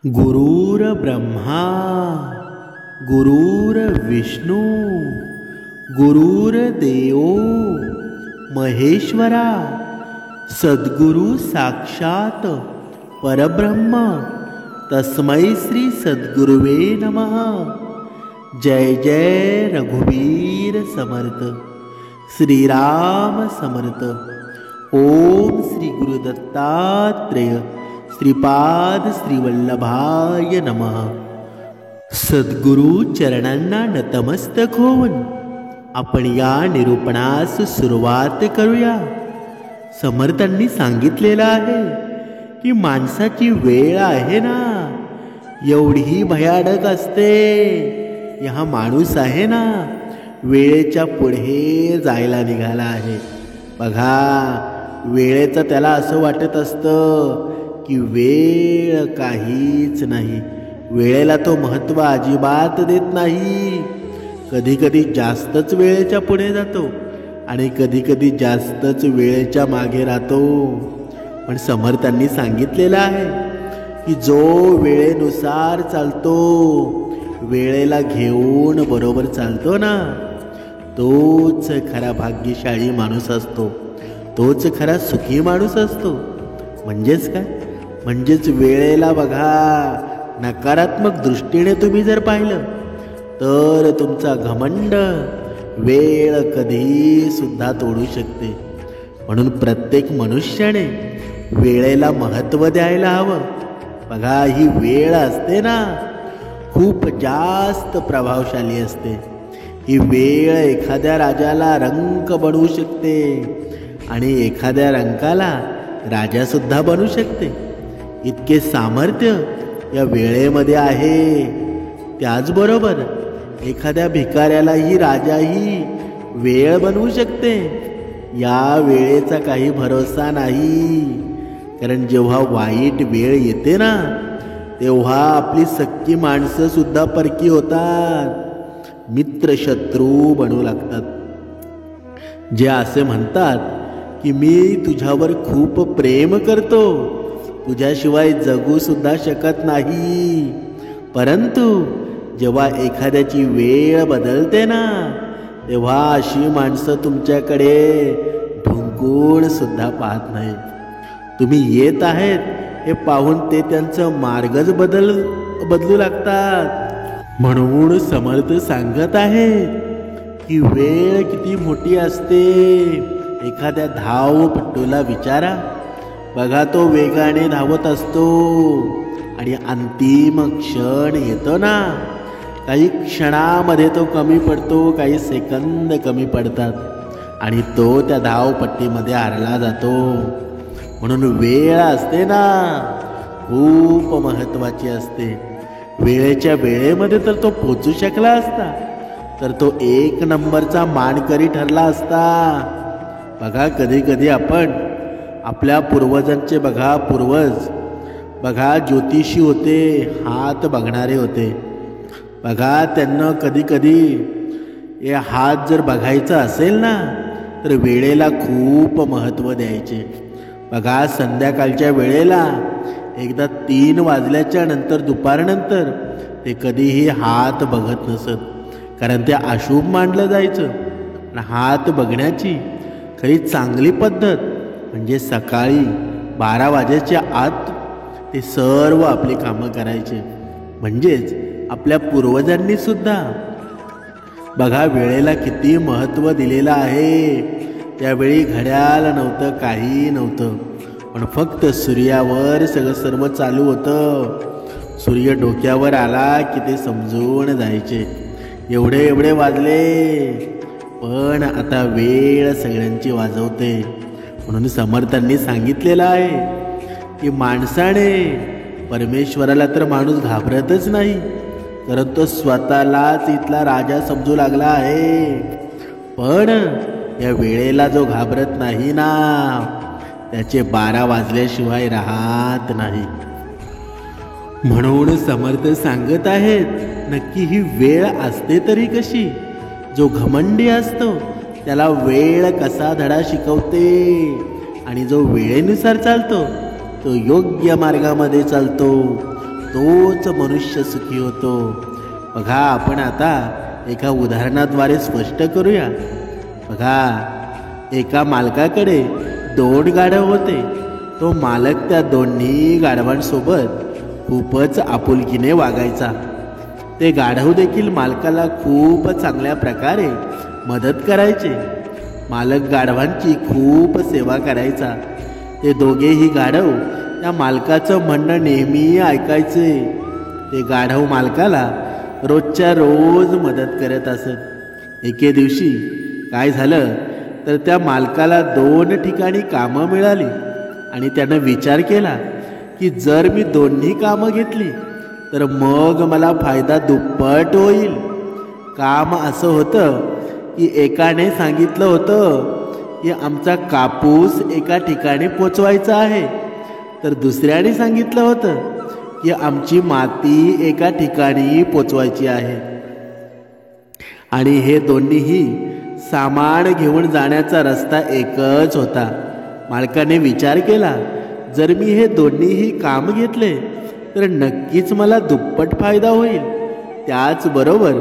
गुरुर्ब्रह्मा गुरुर्विष्णू गुरुर्देव महेश्वरा सद्गुरु साक्षात परब्रह्म तस्मै श्री सद्गुरुवे नमः। जय जय रघुवीर समर्थ श्रीराम समर्थ। ओम श्री गुरुदत्तात्रेय श्रीपाद श्रीवल्लभाय नमः। सद्गुरु चरणांना नतमस्तक होऊन आपण या निरूपणास सुरुवात करूया। समर्थांनी सांगितलेलं आहे की माणसाची वेळ आहे ना एवढी भयानक असते। हा माणूस आहे ना वेळेच्या पुढे जायला निघाला आहे। बघा वेळेचं त्याला असं वाटत असतं की वेळ काहीच नाही। वेळेला तो महत्त्व अजिबात देत नाही। कधी कधी जास्तच वेळेच्या पुढे जातो आणि कधी कधी जास्तच वेळेच्या मागे राहतो। पण समर्थांनी सांगितलेलं आहे की जो वेळेनुसार चालतो, वेळेला घेऊन बरोबर चालतो ना, तोच खरा भाग्यशाली माणूस असतो, तोच खरा सुखी माणूस असतो। म्हणजेच काय? म्हणजेच वेळेला बघा नकारात्मक दृष्टीने तुम्ही जर पाहिलं तर तुमचा घमंड वेळ कधी सुद्धा तोडू शकते। म्हणून प्रत्येक मनुष्याने वेळेला महत्त्व द्यायला हवं। बघा ही वेळ असते ना खूप जास्त प्रभावशाली असते। ही वेळ एखाद्या राजाला रंक बनवू शकते आणि एखाद्या रंकाला राजा सुद्धा बनवू शकते। इतके सामर्थ्य या वेळेमध्ये आहे। त्याचबरोबर एखाद्या भिकाऱ्यालाही राजाही वेळ बनवू शकते। या वेळेचा काही भरोसा नाही, कारण जेव्हा वाईट वेळ येते ना तेव्हा आपली सख्खी माणसं सुद्धा परकी होतात, मित्र शत्रू बनू लागतात। जे असे म्हणतात की मी तुझ्यावर खूप प्रेम करतो, तुझ्याशिवाय जगू सुद्धा शकत नाही, परंतु जेव्हा एखाद्याची वेळ बदलते ना तेव्हा अशी माणसं तुमच्याकडे ढुंकून सुद्धा पाहत नाहीत। तुम्ही येत आहेत हे पाहून ते त्यांचं मार्गच बदलू लागतात। म्हणून समर्थ सांगत आहेत की वेळ किती मोठी असते। एखाद्या धावपटूला विचारा, बघा तो वेगाने धावत असतो आणि अंतिम क्षण येतो ना, काही क्षणामध्ये तो कमी पडतो, काही सेकंद कमी पडतात आणि तो त्या धावपट्टीमध्ये हरला जातो। म्हणून वेळ असते ना खूप महत्त्वाची असते। वेळेच्या वेळेमध्ये तर तो पोचू शकला असता तर तो 1 नंबरचा मानकरी ठरला असता। बघा कधी कधी आपण आपल्या पूर्वजांचे पूर्वज बघा ज्योतिषी होते, हात बघणारे होते। बघा त्यांना कधी कधी हे हात जर बघायचं असेल ना तर वेळेला खूप महत्त्व द्यायचे। बघा संध्याकाळच्या वेळेला एकदा 3 वाजल्याच्या नंतर दुपारनंतर ते कधीही हात बघत नसत, कारण ते अशुभ मानलं जायचं। हात बघण्याची खरी चांगली पद्धत म्हणजे सकाळी 12 वाजेच्या आत ते सर्व आपली कामं करायचे। म्हणजेच आपल्या पूर्वजांनी सुद्धा बघा वेळेला किती महत्त्व दिलेलं आहे। त्यावेळी घड्याळ नव्हतं, काही नव्हतं, पण फक्त सूर्यावर सर्व चालू होतं। सूर्य डोक्यावर आला की ते समजून जायचे एवढे वाजले, पण आता वेळ सगळ्यांची वाजवते। म्हणून समर्थांनी सांगितलेलं आहे की माणसाने परमेश्वराला तर माणूस घाबरतच नाही, कारण तो स्वतःलाच इथला राजा समजू लागला आहे। पण या वेळेला जो घाबरत नाही ना त्याचे 12 वाजल्याशिवाय राहत नाही। म्हणून समर्थ सांगत आहेत नक्की ही वेळ असते तरी कशी? जो घमंडी असतो त्याला वेळ कसा धडा शिकवते, आणि जो वेळेनुसार चालतो तो योग्य मार्गामध्ये चालतो, तोच मनुष्य सुखी होतो. बघा, आपण आता एका उदाहरणाद्वारे स्पष्ट करूया. बघा, एका मालकाकडे 2 गाढव होते. तो मालक त्या दोन्ही गाढवांसोबत खूपच आपुलकीने वागायचा. ते गाढव देखील मालकाला खूप चांगल्या प्रकारे मदत करायचे. मालक गाढवांची खूप सेवा करायचा. ते दोघेही गाढव त्या मालकाचं म्हणणं नेहमी ऐकायचे. ते गाढव मालकाला रोजच्या रोज मदत करत असत. एके दिवशी काय झालं तर त्या मालकाला 2 ठिकाणी कामं मिळाली आणि त्यानं विचार केला की जर मी दोन्ही कामं घेतली तर मग मला फायदा दुप्पट होईल. काम असं होतं की एकाने सांगितलं होतं की आमचा कापूस एका ठिकाणी पोचवायचा आहे, तर दुसऱ्याने सांगितलं होतं की आमची माती एका ठिकाणी पोचवायची आहे. आणि हे दोन्हीही सामान घेऊन जाण्याचा रस्ता एकच होता. मालकाने विचार केला, जर मी हे दोन्हीही काम घेतले तर नक्कीच मला दुप्पट फायदा होईल. त्याचबरोबर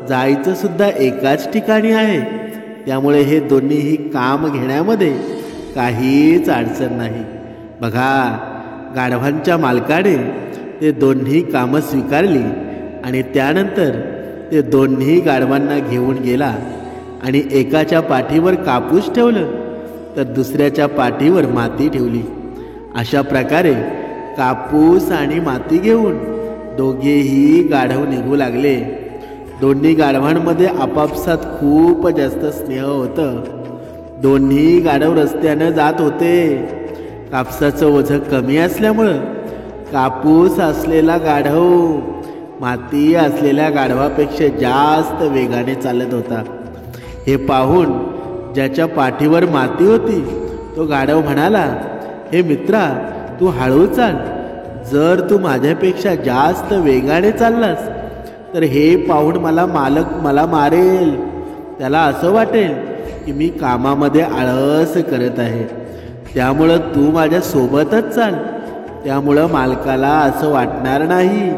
जायचं सुद्धा एकाच ठिकाणी आहे, त्यामुळे हे दोन्हीही काम घेण्यामध्ये काहीच अडचण नाही. बघा, गाढवांच्या मालकाने ते दोन्ही कामं स्वीकारली आणि त्यानंतर ते दोन्ही गाढवांना घेऊन गेला आणि एकाच्या पाठीवर कापूस ठेवलं तर दुसऱ्याच्या पाठीवर माती ठेवली. अशा प्रकारे कापूस आणि माती घेऊन दोघेही गाढव निघू लागले. दोन्ही गाढवांमध्ये आपापसात खूप जास्त स्नेह होतं. दोन्ही गाढव रस्त्यानं जात होते. कापसाचं ओझं कमी असल्यामुळं कापूस असलेला गाढव माती असलेल्या गाढवापेक्षा जास्त वेगाने चालत होता. हे पाहून ज्याच्या पाठीवर माती होती तो गाढव म्हणाला, हे मित्रा, तू हळू चाल. जर तू माझ्यापेक्षा जास्त वेगाने चाललास तर हे पाहून मालक मला मारेल. त्याला असं वाटेल की मी कामामध्ये आळस करत आहे, त्यामुळं तू माझ्या सोबतच चाल. त्यामुळं मालकाला असं वाटणार नाही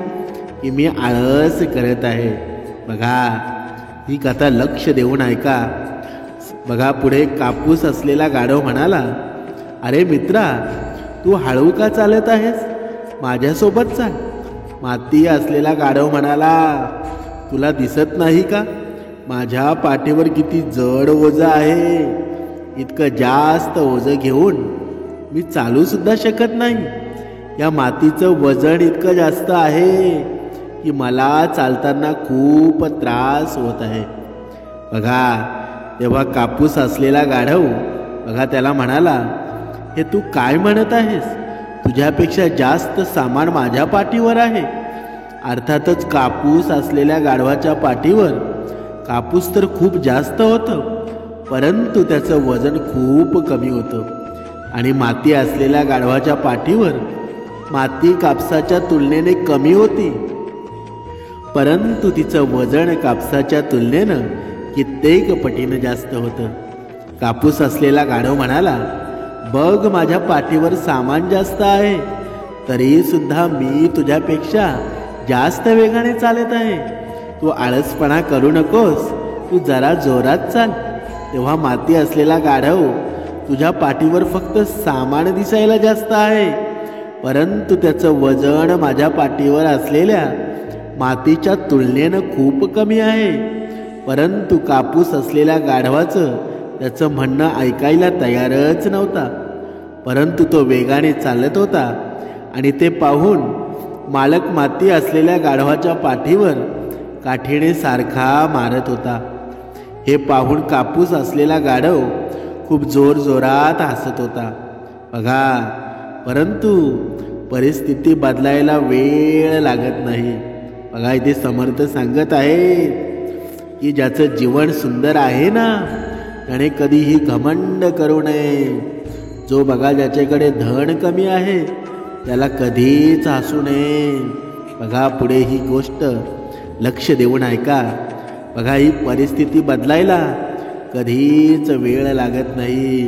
की मी आळस करत आहे. बघा, ही कथा लक्ष देऊन ऐका. बघा, पुढे कापूस असलेला गाढव म्हणाला, अरे मित्रा, तू हळू का चालत आहेस? माझ्यासोबत चाल. माती असलेला गाढव म्हणाला, तुला दिसत नाही का माझ्या पाठीवर किती जड ओझं आहे? इतकं जास्त ओझं घेऊन मी चालू सुद्धा शकत नाही. या मातीचं वजन इतकं जास्त आहे की मला चालताना खूप त्रास होत आहे. बघा, तेव्हा कापूस असलेला गाढव बघा त्याला म्हणाला, हे तू काय म्हणत आहेस? तुझ्यापेक्षा जास्त सामान माझ्या पाठीवर आहे. अर्थातच कापूस असलेल्या गाढवाच्या पाठीवर कापूस तर खूप जास्त होतं, परंतु त्याचं वजन खूप कमी होतं. आणि माती असलेल्या गाढवाच्या पाठीवर माती कापसाच्या तुलनेने कमी होती, परंतु तिचं वजन कापसाच्या तुलनेनं कित्येक पटीनं जास्त होतं. कापूस असलेला गाढव म्हणाला, बघ, माझ्या पाठीवर सामान जास्त आहे, तरी सुद्धा मी तुझ्यापेक्षा जास्त वेगाने चालत आहे. तू आळसपणा करू नकोस, तू जरा जोरात चाल. तेव्हा माती असलेला गाढव, तुझ्या पाठीवर फक्त सामान दिसायला जास्त आहे, परंतु त्याचं वजन माझ्या पाठीवर असलेल्या मातीच्या तुलनेनं खूप कमी आहे. परंतु कापूस असलेल्या गाढवाचं त्याचं म्हणणं ऐकायला तयारच नव्हता, परंतु तो वेगाने चालत होता. आणि ते पाहून मालक माती असलेल्या गाढवाच्या पाठीवर काठीने सारखा मारत होता. हे पाहून कापूस असलेला गाढव खूप जोरजोरात हसत होता. बघा, परंतु परिस्थिती बदलायला वेळ लागत नाही. बघा, इथे समर्थ सांगत आहे की ज्याचं जीवन सुंदर आहे ना, त्याने कधीही घमंड करू नये. जो बघा ज्याच्याकडे धन कमी आहे त्याला कधीच हसू नये. बघा, पुढे ही गोष्ट लक्ष देऊन ऐका. बघा, ही परिस्थिती बदलायला कधीच वेळ लागत नाही.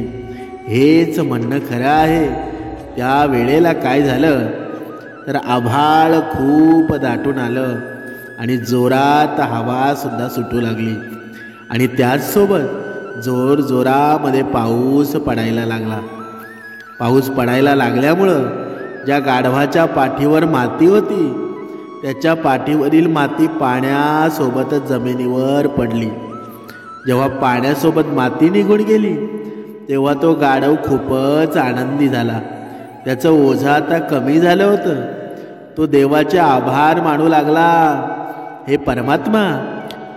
हेच म्हणणं खरं आहे. त्या वेळेला काय झालं तर आभाळ खूप दाटून आलं आणि जोरात हवा सुद्धा सुटू लागली आणि त्याचसोबत जोरामध्ये पाऊस पडायला लागला. पाऊस पडायला लागल्यामुळं ज्या गाढवाच्या पाठीवर माती होती त्याच्या पाठीवरील माती पाण्यासोबतच जमिनीवर पडली. जेव्हा पाण्यासोबत माती निघून गेली तेव्हा तो गाढव खूपच आनंदी झाला. त्याचं ओझं आता कमी झालं होतं. तो देवाचे आभार मानू लागला. हे परमात्मा,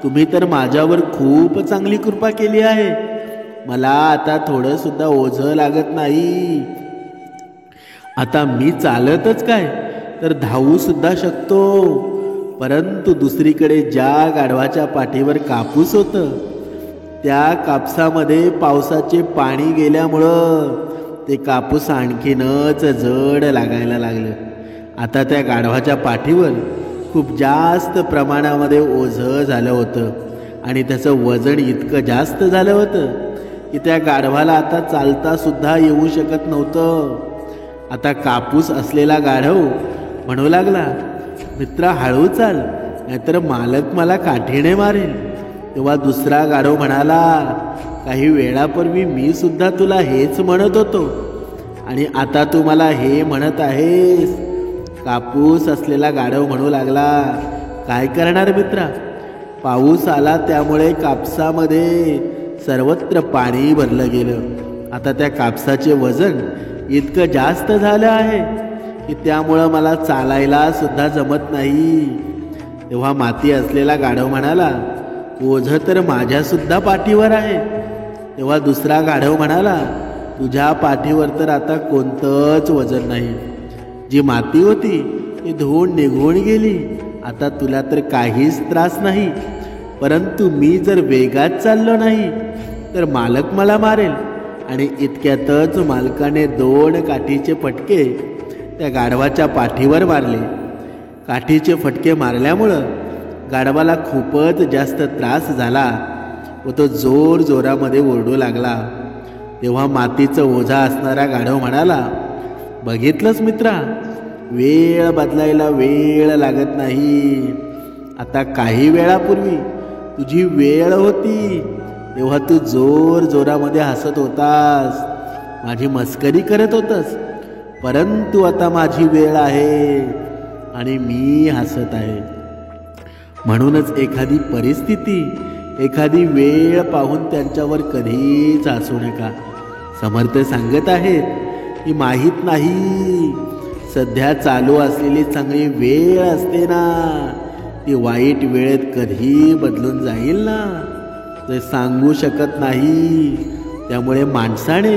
तुम्ही तर माझ्यावर खूप चांगली कृपा केली आहे. मला आता थोडं सुद्धा ओझं लागत नाही. आता मी चालतच काय तर धावू सुद्धा शकतो. परंतु दुसरीकडे ज्या गाढवाच्या पाठीवर कापूस होतं त्या कापसामध्ये पावसाचे पाणी गेल्यामुळं ते कापूस आणखीनच जड लागायला लागलं. आता त्या गाढवाच्या पाठीवर खूप जास्त प्रमाणामध्ये ओझं झालं होतं आणि त्याचं वजन इतकं जास्त झालं होतं की त्या गाढवाला आता चालता सुद्धा येऊ शकत नव्हतं. आता कापूस असलेला गाढव म्हणू लागला, मित्रा हळू चाल, नाहीतर मालक मला काठीने मारेल. तेव्हा दुसरा गाढव म्हणाला, काही वेळापूर्वी मी सुद्धा तुला हेच म्हणत होतो आणि आता तू मला हे म्हणत आहेस. कापूस असलेला गाढव म्हणू लागला, काय करणार मित्रा, पाऊस आला त्यामुळे कापसामध्ये सर्वत्र पाणी भरलं गेलं. आता त्या कापसाचे वजन इतकं जास्त झालं आहे की त्यामुळं मला चालायला सुद्धा जमत नाही. तेव्हा माती असलेला गाढव म्हणाला, ओझं तर माझ्या सुद्धा पाठीवर आहे. तेव्हा दुसरा गाढव म्हणाला, तुझ्या पाठीवर तर आता कोणतंच वजन नाही. जी माती होती ती धुवून निघून गेली. आता तुला तर काहीच त्रास नाही. परंतु मी जर वेगात चाललो नाही तर मालक मला मारेल. आणि इतक्यातच मालकाने 2 काठीचे फटके त्या गाढवाच्या पाठीवर मारले. काठीचे फटके मारल्यामुळं गाढवाला खूपच जास्त त्रास झाला व तो जोरामध्ये ओरडू लागला. तेव्हा मातीचं ओझा असणारा गाढव म्हणाला, बघितलंस मित्रा, वेळ बदलायला वेळ लागत नाही. आता काही वेळापूर्वी तुझी वेळ होती तेव्हा तू जोरामध्ये हसत होतास, माझी मस्करी करत होतास. परंतु आता माझी वेळ आहे आणि मी हसत आहे. म्हणूनच एखादी परिस्थिती, एखादी वेळ पाहून त्यांच्यावर कधीच हसू नका. समर्थ सांगत आहेत की माहीत नाही, सध्या चालू असलेली चांगली वेळ असते ना, ती वाईट वेळेत कधी बदलून जाईल ना, ते सांगू शकत नाही. त्यामुळे माणसाने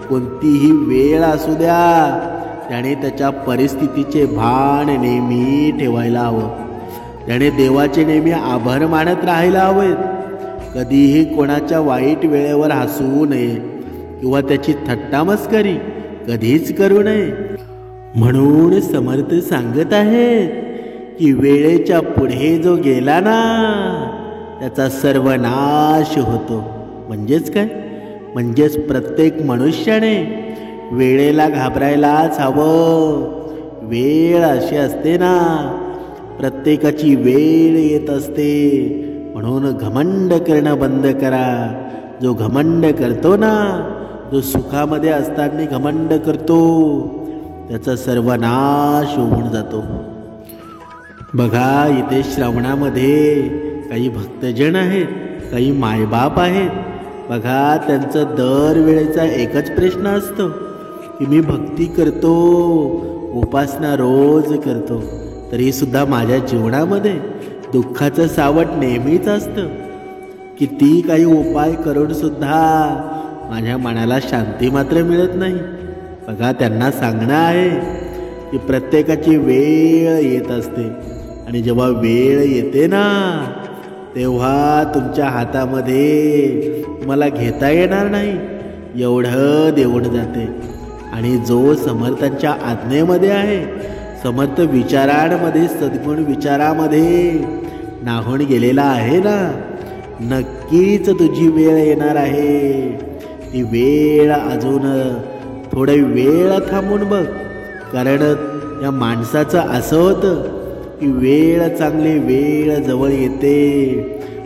कोणतीही वेळ असू द्या त्याने त्याच्या परिस्थितीचे भान नेहमी ठेवायला हवं. त्याने देवाचे नेहमी आभार मानत राहायला हवेत. कधीही कोणाच्या वाईट वेळेवर हसू नये किंवा त्याची थट्टा मस्करी कधीच करू नये. म्हणून समर्थ सांगत आहेत की वेळेच्या पुढे जो गेला ना त्याचा सर्वनाश होतो. म्हणजेच काय, म्हणजेच प्रत्येक मनुष्याने वेळेला घाबरायलाच हवं. वेळ अशी असते ना, प्रत्येकाची वेळ येत असते. म्हणून घमंड करणं बंद करा. जो घमंड करतो ना, जो सुखामध्ये असताना घमंड करतो त्याचा सर्वनाश होऊन जातो. बघा, इथे श्रावणामध्ये काही भक्तजन आहेत, काही मायबाप आहेत. बघा, त्यांचं दरवेळेचा एकच प्रश्न असतो की मी भक्ती करतो, उपासना रोज करतो, तरी सुद्धा माझ्या जीवनामध्ये दुःखाचं सावट नेहमीच असतं. किती काही उपाय करून सुद्धा माझ्या मनाला शांती मात्र मिळत नाही. बघा, त्यांना सांगणं आहे की प्रत्येकाची वेळ येत असते आणि जेव्हा वेळ येते ना तेव्हा तुमच्या हातामध्ये तुम्हाला घेता येणार नाही एवढं देऊन जाते. आणि जो समर्थांच्या आज्ञेमध्ये आहे, समर्थ विचारांमध्ये, सद्गुण विचारामध्ये नाहून गेलेला आहे ना, नक्कीच तुझी वेळ येणार आहे. ती वेळ अजून थोडा वेळ थांबून बघ, कारण या माणसाचं असं होतं की वेळ चांगली वेळ जवळ येते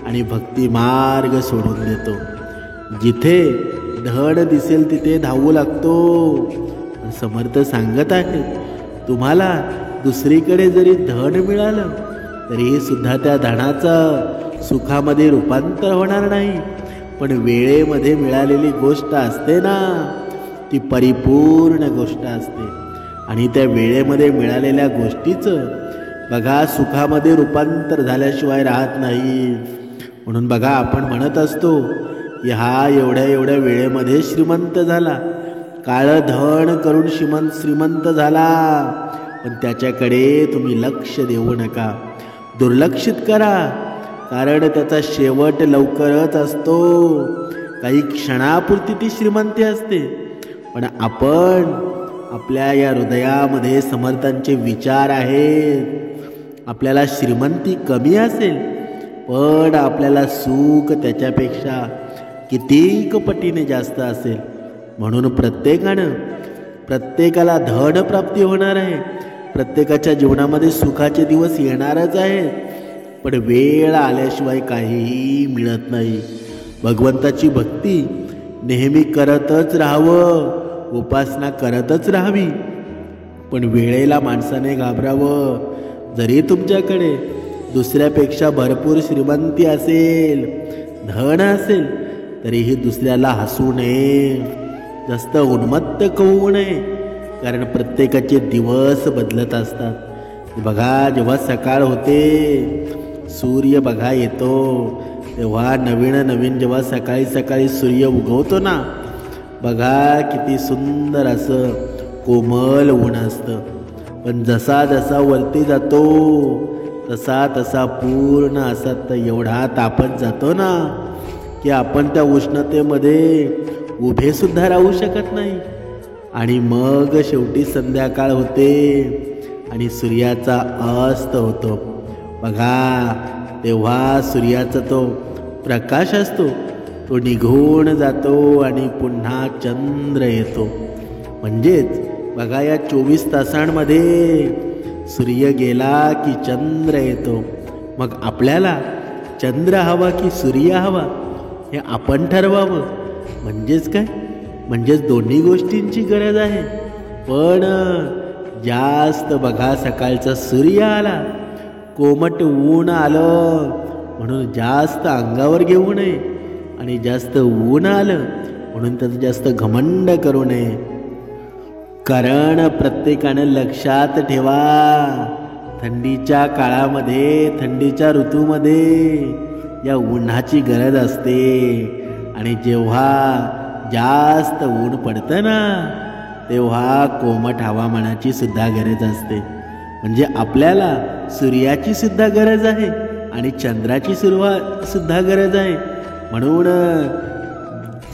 आणि भक्ती मार्ग सोडून देतो. जिथे धड दिसेल तिथे धावू लागतो. समर्थ सांगत आहेत, तुम्हाला दुसरीकडे जरी धन मिळालं तरी सुद्धा त्या धनाचं सुखामध्ये रूपांतर होणार नाही. पण वेळेमध्ये मिळालेली गोष्ट असते ना, ती परिपूर्ण गोष्ट असते. आणि त्या वेळेमध्ये मिळालेल्या गोष्टीचं बघा सुखामध्ये रूपांतर झाल्याशिवाय राहत नाही. म्हणून बघा आपण म्हणत असतो की हा एवढ्या वेळेमध्ये श्रीमंत झाला, काळं धन करून श्रीमंत झाला. पण त्याच्याकडे तुम्ही लक्ष देऊ नका, दुर्लक्षित करा, कारण त्याचा शेवट लवकरच असतो. काही क्षणापुरती ती श्रीमंती असते. पण आपण आपल्या या हृदयामध्ये समर्थांचे विचार आहेत. आपल्याला श्रीमंती कमी असेल पण आपल्याला सुख त्याच्यापेक्षा कितीक पटीने जास्त असेल. म्हणून प्रत्येकाला धन प्राप्ती होणार आहे. प्रत्येकाच्या जीवनामध्ये सुखाचे दिवस येणारच आहेत. पण वेळ आल्याशिवाय काहीही मिळत नाही. भगवंताची भक्ती नेहमी करतच राहावं, उपासना करतच राहावी. पण वेळेला माणसाने घाबरावं. जरी तुमच्याकडे दुसऱ्यापेक्षा भरपूर श्रीमंती असेल, धन असेल, तरीही दुसऱ्याला हसू नये, जास्त उन्मत्त होऊ नये. कारण प्रत्येकाचे दिवस बदलत असतात. बघा जेव्हा सकाळ होते, सूर्य बघा येतो, तेव्हा नवीन जेव्हा सकाळी सूर्य उगवतो ना, बघा किती सुंदर असं कोमल ऊन असतं. पण जसा वरती जातो तसा पूर्ण असा एवढा तापत जातो ना की आपण त्या उष्णतेमध्ये उभे सुद्धा राहू शकत नाही. आणि मग शेवटी संध्याकाळ होते आणि सूर्याचा अस्त होतो. बघा तेव्हा सूर्याचा तो प्रकाश असतो तो निघून जातो आणि पुन्हा चंद्र येतो. म्हणजेच बघा या 24 तासांमध्ये सूर्य गेला की चंद्र येतो. मग आपल्याला चंद्र हवा की सूर्य हवा हे आपण ठरवावं. म्हणजेच काय, म्हणजेच दोन्ही गोष्टींची गरज आहे. पण जास्त बघा सकाळचा सूर्य आला, कोमट ऊन आलं म्हणून जास्त अंगावर घेऊ नये, आणि जास्त ऊन आलं म्हणून त्याचं जास्त घमंड करू नये. कारण प्रत्येकानं लक्षात ठेवा, थंडीच्या काळामध्ये, थंडीच्या ऋतूमध्ये या उन्हाची गरज असते. आणि जेव्हा जास्त ऊन पडतं ना, तेव्हा कोमट हवामानाची सुद्धा गरज असते. म्हणजे आपल्याला सूर्याची सुद्धा गरज आहे आणि चंद्राची सुद्धा गरज आहे. म्हणून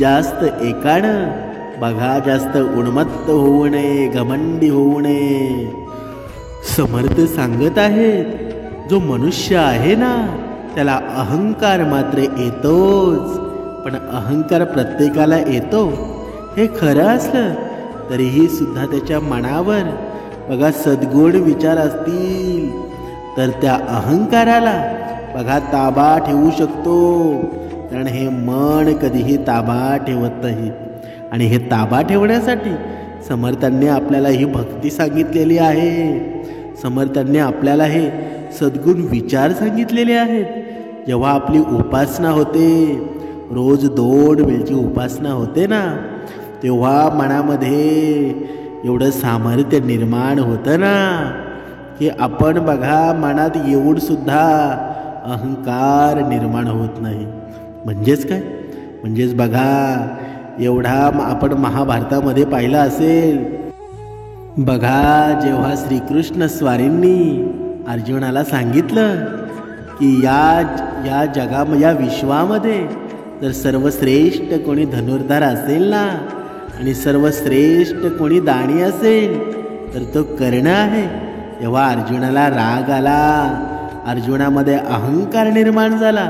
जास्त एकानं बघा जास्त उन्मत्त होऊ नये, घमंडी होऊ नये. समर्थ सांगत आहेत, जो मनुष्य आहे ना त्याला अहंकार मात्र येतोच. पण अहंकार प्रत्येकाला येतो हे खरं असलं तरीही सुद्धा त्याच्या मनावर बघा सद्गुण विचार असतील तर त्या अहंकाराला बघा ताबा ठेवू शकतो. कारण हे मन कधीही ताबा ठेवत नाही. आणि हे ताबा ठेवण्यासाठी समर्थांनी आपल्याला ही भक्ती सांगितलेली आहे. समर्थांनी आपल्याला हे सद्गुण विचार सांगितलेले आहेत. जेव्हा आपली उपासना होते, रोज 2 वेळची उपासना होते ना, तेव्हा मनामध्ये एवढं सामर्थ्य निर्माण होतं ना की आपण बघा मनात येऊन सुद्धा अहंकार निर्माण होत नाही. म्हणजेच काय, म्हणजेच बघा एवढा आपण महाभारतामध्ये पाहिलं असेल. बघा जेव्हा श्रीकृष्ण स्वारींनी अर्जुनाला सांगितलं की या या विश्वामध्ये जर सर्वश्रेष्ठ कोणी धनुर्धर असेल ना, आणि सर्वश्रेष्ठ कोणी दाणी असेल तर तो कर्ण आहे. तेव्हा अर्जुनाला राग आला, अर्जुनामध्ये अहंकार निर्माण झाला.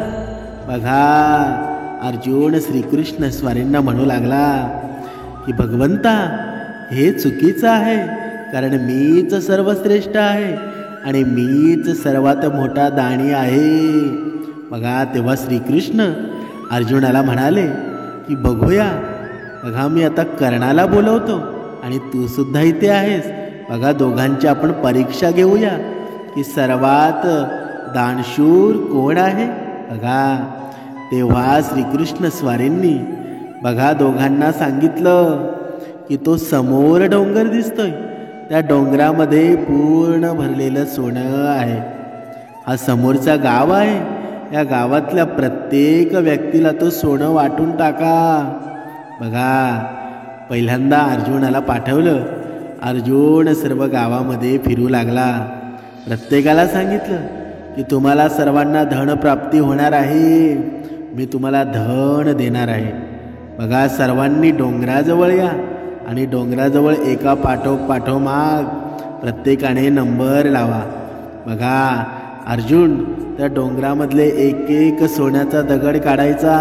बघा अर्जुन श्रीकृष्ण स्वारींना म्हणू लागला की भगवंता हे चुकीचं आहे, कारण मीच सर्वश्रेष्ठ आहे आणि मीच सर्वात मोठा दाणी आहे. बघा तेव्हा श्रीकृष्ण अर्जुनाला म्हणाले की बघूया, बघा मी आता कर्णाला बोलवतो आणि तू सुद्धा इथे आहेस. बघा दोघांची आपण परीक्षा घेऊया की सर्वात दानशूर कोण आहे. बघा तेव्हा श्रीकृष्ण स्वारींनी बघा दोघांना सांगितलं की तो समोर डोंगर दिसतोय, त्या डोंगरामध्ये पूर्ण भरलेलं सोनं आहे. हा समोरचा गाव आहे, या गावातल्या प्रत्येक व्यक्तीला तो सोनं वाटून टाका. बघा पहिल्यांदा अर्जुनाला पाठवलं. अर्जुन सर्व गावामध्ये फिरू लागला. प्रत्येकाला सांगितलं की तुम्हाला सर्वांना धनप्राप्ती होणार आहे, मी तुम्हाला धन देणार आहे. बघा सर्वांनी डोंगराजवळ या आणि डोंगराजवळ एका पाठोपाठोमाग प्रत्येकाने नंबर लावा. बघा अर्जुन त्या डोंगरामधले एक एक सोन्याचा दगड काढायचा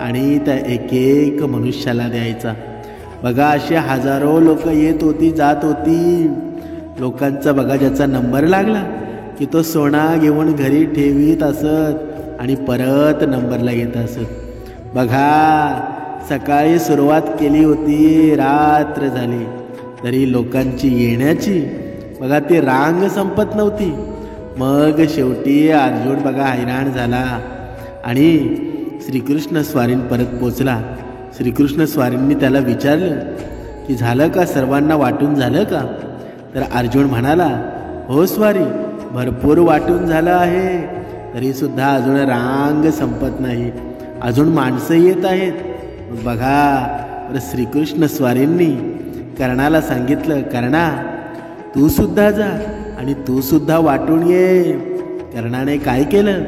आणि त्या एक एक मनुष्याला द्यायचा. बघा असे हजारो लोक येत होती जात होती. लोकांचा बघा ज्याचा नंबर लागला की तो सोना घेऊन घरी ठेवीत असत आणि परत नंबरला येत असत. बघा सकाळी सुरुवात केली होती, रात्र झाली तरी लोकांची येण्याची बघा ती रांग संपत नव्हती. मग शेवटी अर्जुन बघा हैराण झाला आणि श्रीकृष्ण स्वारीन परत पोचला. श्रीकृष्ण स्वारींनी त्याला विचारलं की झालं का, सर्वांना वाटून झालं का? तर अर्जुन म्हणाला हो स्वारी, भरपूर वाटून झालं आहे, तरीसुद्धा अजून रांग संपत नाही, अजून माणसं येत आहेत. बघा श्रीकृष्ण स्वारींनी कर्णाला सांगितलं कर्णा तू सुद्धा जा आणि तू सुद्धा वाटून ये. कर्णाने काय केलं?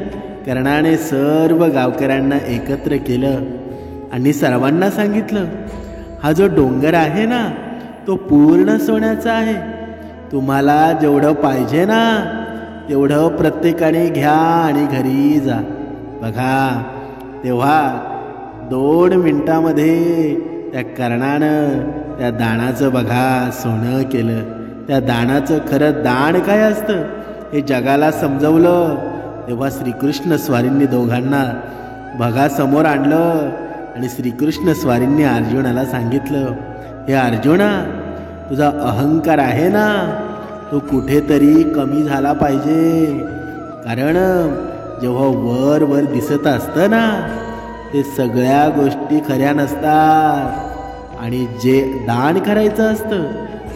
कर्णाने सर्व गावकऱ्यांना एकत्र केलं आणि सर्वांना सांगितलं हा जो डोंगर आहे ना तो पूर्ण सोन्याचा आहे, तुम्हाला जेवढं पाहिजे ना तेवढं प्रत्येकाने घ्या आणि घरी जा. बघा तेव्हा 2 मिनिटामध्ये त्या कर्णानं त्या दानाचं बघा सोनं केलं. त्या दानाचं खरं दान काय असतं हे जगाला समजवलं. तेव्हा श्रीकृष्ण स्वारींनी दोघांना बघा समोर आणलं आणि श्रीकृष्ण स्वारींनी अर्जुनाला सांगितलं हे अर्जुना, तुझा अहंकार आहे ना तो कुठेतरी कमी झाला पाहिजे. कारण जेव्हा वर वर दिसत असतं ना ते सगळ्या गोष्टी खऱ्या नसतात आणि जे दान करायचं असतं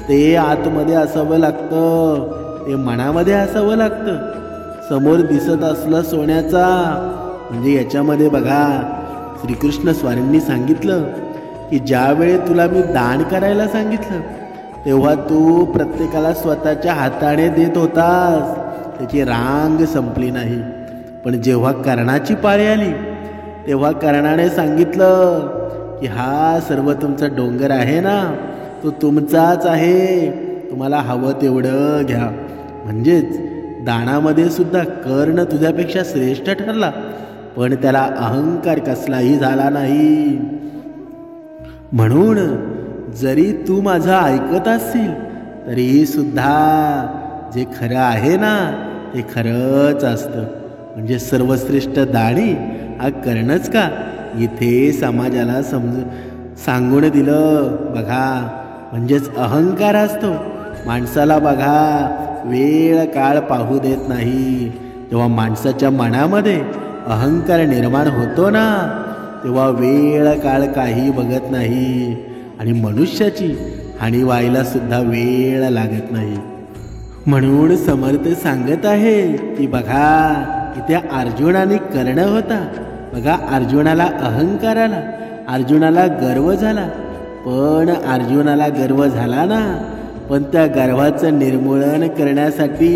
ते आतमध्ये असावं लागतं, ते मनामध्ये असावं लागतं. समोर दिसत असलं सोन्याचा म्हणजे याच्यामध्ये बघा श्रीकृष्ण स्वारींनी सांगितलं की ज्यावेळी तुला मी दान करायला सांगितलं तेव्हा तू प्रत्येकाला स्वतःच्या हाताने देत होतास, त्याची रांग संपली नाही. पण जेव्हा कर्णाची पाळी आली तेव्हा कर्णाने सांगितलं की हा सर्व तुमचा डोंगर आहे ना तो तुमचाच आहे, तुम्हाला हवं तेवढं घ्या. म्हणजेच दानामध्ये सुद्धा कर्ण तुझ्यापेक्षा श्रेष्ठ ठरला पण त्याला अहंकार कसलाही झाला नाही. म्हणून जरी तू माझं ऐकत असशील तरी सुद्धा जे खरं आहे ना ते खरंच असतं. म्हणजे सर्वश्रेष्ठ दाणी हा कर्णच का इथे समाजाला सांगून दिलं. बघा म्हणजेच अहंकार असतो माणसाला बघा वेळ काळ पाहू देत नाही. जेव्हा माणसाच्या मनामध्ये अहंकार निर्माण होतो ना तेव्हा वेळ काळ काही बघत नाही आणि मनुष्याची हानी व्हायला सुद्धा वेळ लागत नाही. म्हणून समर्थ सांगत आहे की बघा इथे अर्जुन आणि कर्ण होता. बघा अर्जुनाला अहंकार आला, अर्जुनाला गर्व झाला. पण अर्जुनाला गर्व झाला ना पण त्या गर्वाचं निर्मूलन करण्यासाठी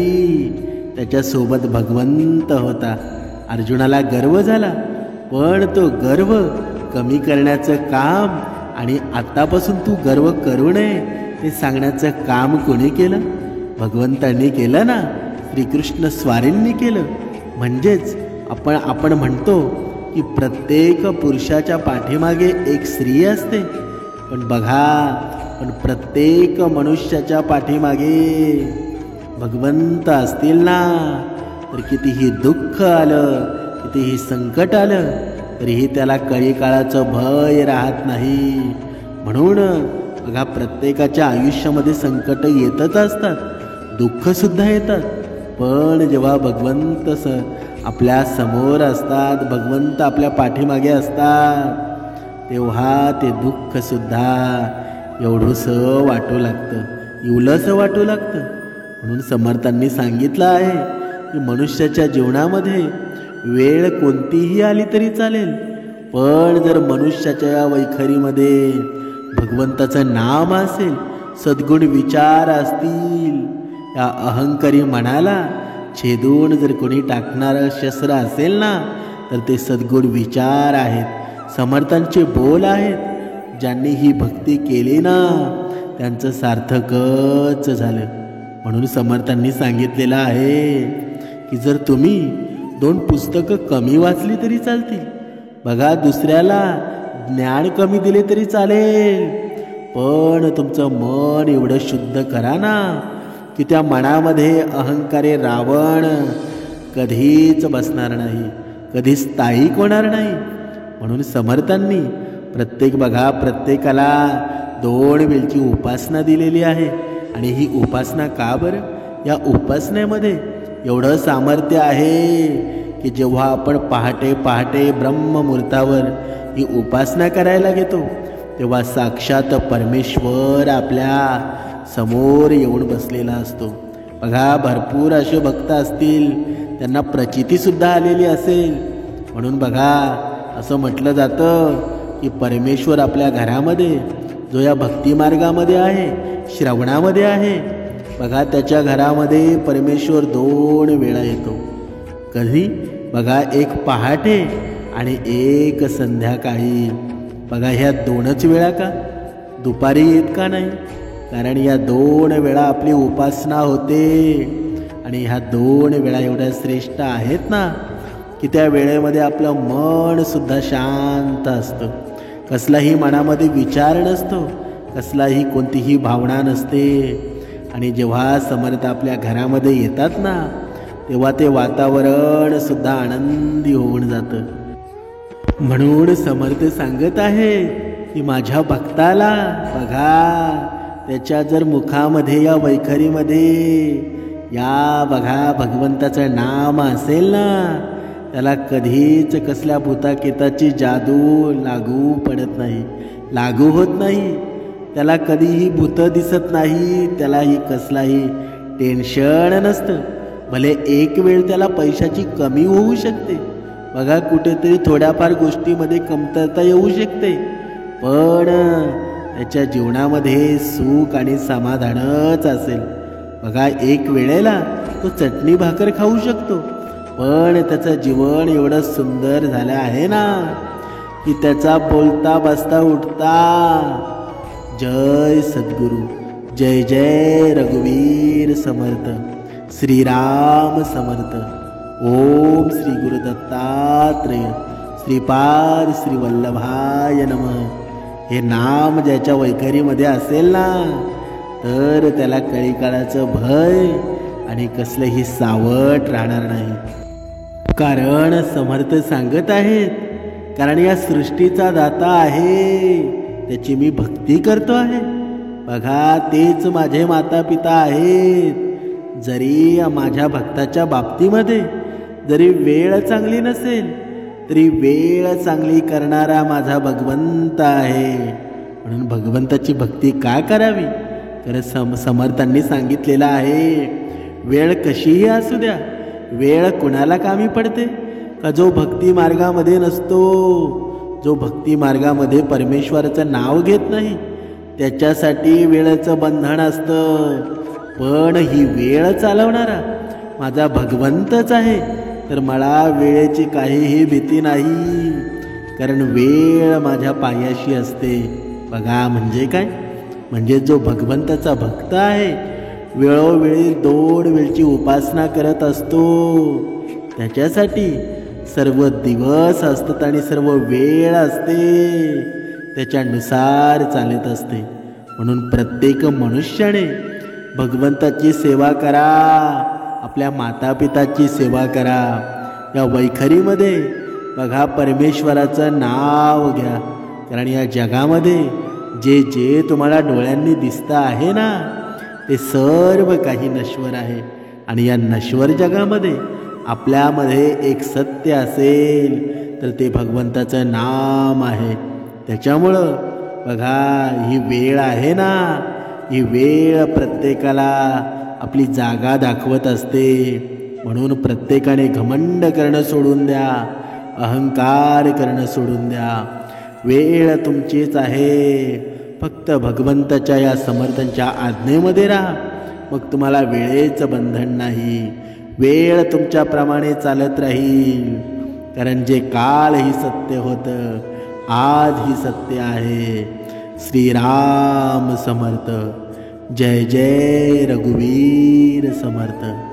त्याच्यासोबत भगवंत होता. अर्जुनाला गर्व झाला पण तो गर्व कमी करण्याचं काम आणि आतापासून तू गर्व करू नये ते सांगण्याचं काम कोणी केलं? भगवंतांनी केलं ना, श्रीकृष्ण स्वारींनी केलं. म्हणजेच आपण म्हणतो की प्रत्येक पुरुषाच्या पाठीमागे एक स्त्री असते, पण बघा पण प्रत्येक मनुष्याच्या पाठीमागे भगवंत असतील ना, तर कितीही दुःख आलं, कितीही संकट आलं तरीही त्याला कळी काळाचं भय राहत नाही. म्हणून बघा, प्रत्येकाच्या आयुष्यामध्ये संकट येतच असतात, दुःख सुद्धा येतात. पण जेव्हा भगवंत आपल्या समोर असतात, भगवंत आपल्या पाठीमागे असतात, तेव्हा ते दुःख सुद्धा एवढंसं वाटू लागतं, इवलंसं वाटू लागतं. म्हणून समर्थांनी सांगितलं आहे की मनुष्याच्या जीवनामध्ये वेळ कोणतीही आली तरी चालेल, पण जर मनुष्याच्या वैखरीमध्ये भगवंताचं नाम असेल, सद्गुण विचार असतील, या अहंकारी मनाला छेदून जर कोणी टाकणारं शस्त्र असेल ना, तर ते सद्गुण विचार आहेत, समर्थांचे बोल आहेत. ज्यांनी ही भक्ती केली ना, त्यांचं सार्थकच झालं. म्हणून समर्थांनी सांगितलेलं आहे की जर तुम्ही 2 पुस्तकं कमी वाचली तरी चालतील, बघा दुसऱ्याला ज्ञान कमी दिले तरी चालेल, पण तुमचं मन एवढं शुद्ध करा ना की त्या मनामध्ये अहंकारी रावण कधीच बसणार नाही, कधीच स्थायिक होणार नाही. म्हणून समर्थांनी प्रत्येकाला 2 वेळची उपासना दिलेली आहे. आणि ही उपासना का बरं? या उपासनेमध्ये एवढं सामर्थ्य आहे की जेव्हा आपण पहाटे पहाटे ब्रह्ममुहूर्तावर ही उपासना करायला घेतो, तेव्हा साक्षात परमेश्वर आपल्या समोर येऊन बसलेला असतो. बघा, भरपूर असे भक्त असतील, त्यांना प्रचितीसुद्धा आलेली असेल. म्हणून बघा, असं म्हटलं जातं की परमेश्वर आपल्या घरामध्ये, जो या भक्तिमार्गामध्ये आहे, श्रवणामध्ये आहे, बघा त्याच्या घरामध्ये परमेश्वर 2 वेळा येतो. कधी? बघा, एक पहाटे आणि एक संध्याकाळी. बघा, ह्या 2च वेळा का? दुपारी येत का नाही? कारण या 2 वेळा आपली उपासना होते. आणि ह्या 2 वेळा एवढ्या श्रेष्ठ आहेत ना की त्या वेळेमध्ये आपलं मन सुद्धा शांत असतं, कसलाही मनामध्ये विचार नसतो, कसलाही कोणतीही भावना नसते. आणि जेव्हा समर्थ आपल्या घरामध्ये येतात ना, तेव्हा ते वातावरण सुद्धा आनंदी होऊन जातं. म्हणून समर्थ सांगत आहे की माझ्या भक्ताला बघा, त्याच्या जर मुखामध्ये या वैखरीमध्ये या बघा भगवंताचं नाम असेल ना, त्याला कधीच कसल्या भूताकेताची जादू लागू पडत नाही, लागू होत नाही. त्याला कधीही भूत दिसत नाही, त्यालाही कसलाही टेन्शन नसतं. भले एक वेळ त्याला पैशाची कमी होऊ शकते, बघा कुठेतरी थोड्याफार गोष्टीमध्ये कमतरता येऊ शकते, पण त्याच्या जीवनामध्ये सुख आणि समाधानच असेल. बघा, एक वेळेला तो चटणी भाकर खाऊ शकतो, पण त्याचं जीवन एवढं सुंदर झालं आहे ना की त्याचा बोलता बसता उठता जय सद्गुरु, जय जय रघुवीर समर्थ, श्रीराम समर्थ, ओम श्री गुरु दत्तात्रेय, श्रीपाद श्री वल्लभाय नमः. हे नाम ज्याच्या वैखरीमध्ये असेल ना, तर त्याला कळी काळाचं भय आणि कसलेही सावट राहणार नाही. कारण समर्थ सांगत आहेत, कारण या सृष्टीचा दाता आहे, त्याची मी भक्ती करतो आहे. बघा, तेच माझे माता पिता आहेत. जरी माझ्या भक्ताच्या बाबतीमध्ये जरी वेळ चांगली नसेल, तरी वेळ चांगली करणारा माझा भगवंत आहे. म्हणून भगवंताची भक्ती का करावी? तर समर्थांनी सांगितलेलं आहे, वेळ कशीही असू द्या, वेळ कुणाला कामी पडते का? जो भक्ती मार्गामध्ये नसतो, जो भक्ती मार्गामध्ये परमेश्वराचं नाव घेत नाही, त्याच्यासाठी वेळेचं बंधन असतं. पण ही वेळ चालवणारा माझा भगवंतच आहे, तर मला वेळेची काहीही भीती नाही, कारण वेळ माझ्या पायाशी असते. बघा, म्हणजे काय? म्हणजे जो भगवंताचा भक्त आहे, वेळोवेळी 2 वेळची उपासना करत असतो, त्याच्यासाठी सर्व दिवस असतात आणि सर्व वेळ असते, त्याच्यानुसार चालत असते. म्हणून प्रत्येक मनुष्याने भगवंताची सेवा करा, आपल्या मातापिताची सेवा करा. या वैखरीमध्ये बघा, परमेश्वराचं नाव घ्या. कारण या जगामध्ये जे जे तुम्हाला डोळ्यांनी दिसतं आहे ना, ते सर्व काही नश्वर आहे. आणि या नश्वर जगामध्ये आपल्यामध्ये एक सत्य असेल तर ते भगवंताचं नाम आहे. त्याच्यामुळं बघा, ही वेळ आहे ना, ही वेळ प्रत्येकाला आपली जागा दाखवत असते. म्हणून प्रत्येकाने घमंड करणं सोडून द्या, अहंकार करणं सोडून द्या. वेळ तुमचीच आहे. फक्त भगवंताच्या या समर्थांच्या आज्ञेमध्ये राहा, मग तुम्हाला वेळेचं बंधन नाही. वेळ तुमच्याप्रमाणे चालत राहील. कारण जे काल ही सत्य होतं, आज ही सत्य आहे. श्रीराम समर्थ. जय जय रघुवीर समर्थ.